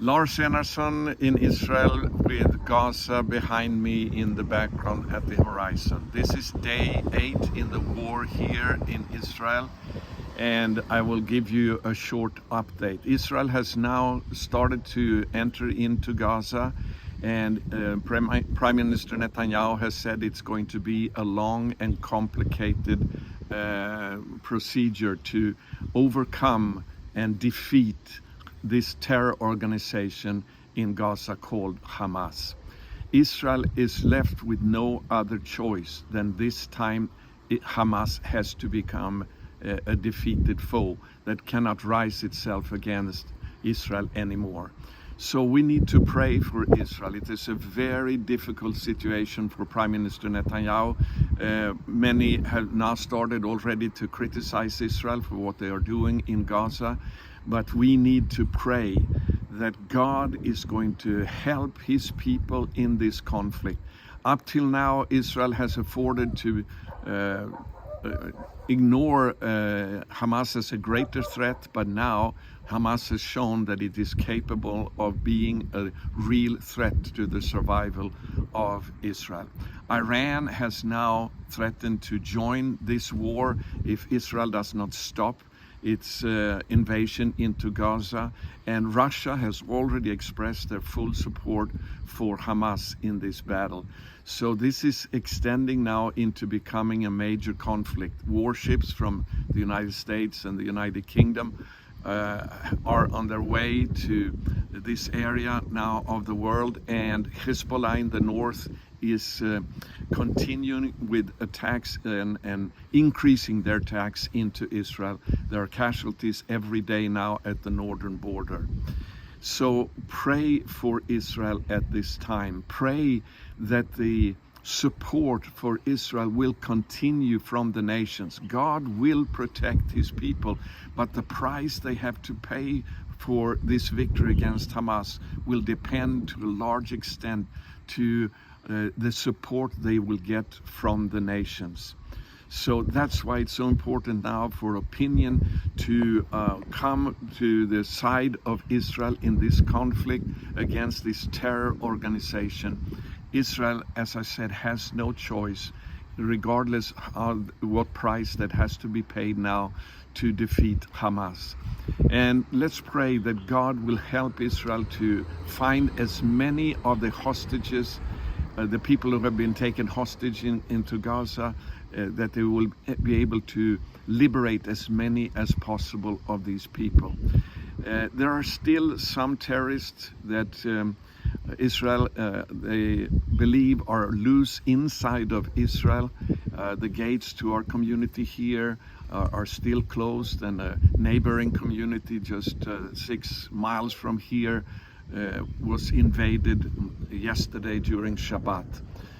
Lars Enarson in Israel with Gaza behind me in the background at the horizon. This is day 8 in the war here in Israel, and I will give you a short update. Israel has now started to enter into Gaza, and Prime Minister Netanyahu has said it's going to be a long and complicated procedure to overcome and defeat this terror organization in Gaza called Hamas. Israel is left with no other choice than this time Hamas has to become a defeated foe that cannot rise itself against Israel anymore. So we need to pray for Israel. It is a very difficult situation for Prime Minister Netanyahu. Many have now started already to criticize Israel for what they are doing in Gaza. But we need to pray that God is going to help his people in this conflict. Up till now, Israel has afforded to ignore Hamas as a greater threat, but now Hamas has shown that it is capable of being a real threat to the survival of Israel. Iran has now threatened to join this war if Israel does not stop its invasion into Gaza, and Russia has already expressed their full support for Hamas in this battle. So this is extending now into becoming a major conflict. Warships from the United States and the United Kingdom are on their way to this area now of the world, and Hezbollah in the north is continuing with attacks and increasing their attacks into Israel. There are casualties every day now at the northern border. So pray for Israel at this time. Pray that the support for Israel will continue from the nations. God will protect his people, but the price they have to pay for this victory against Hamas will depend to a large extent to the support they will get from the nations. So that's why it's so important now for opinion to come to the side of Israel in this conflict against this terror organization. Israel, as I said, has no choice, regardless of what price that has to be paid now to defeat Hamas. And let's pray that God will help Israel to find as many of the hostages, the people who have been taken hostage into Gaza, that they will be able to liberate as many as possible of these people. There are still some terrorists that Israel, they believe are loose inside of Israel. The gates to our community here are still closed, and a neighboring community just 6 miles from here was invaded yesterday during Shabbat.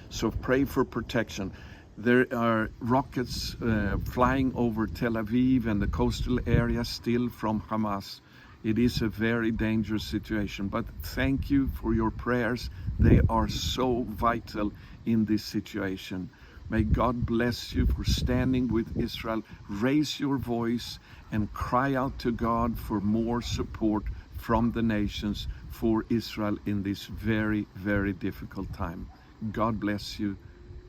So pray for protection. There are rockets flying over Tel Aviv and the coastal area still from Hamas. It is a very dangerous situation, but thank you for your prayers. They are so vital in this situation. May God bless you for standing with Israel. Raise your voice and cry out to God for more support from the nations for Israel in this very, very difficult time. God bless you.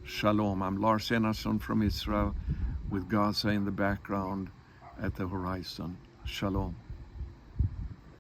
Shalom. I'm Lars Enarson from Israel with Gaza in the background at the horizon. Shalom.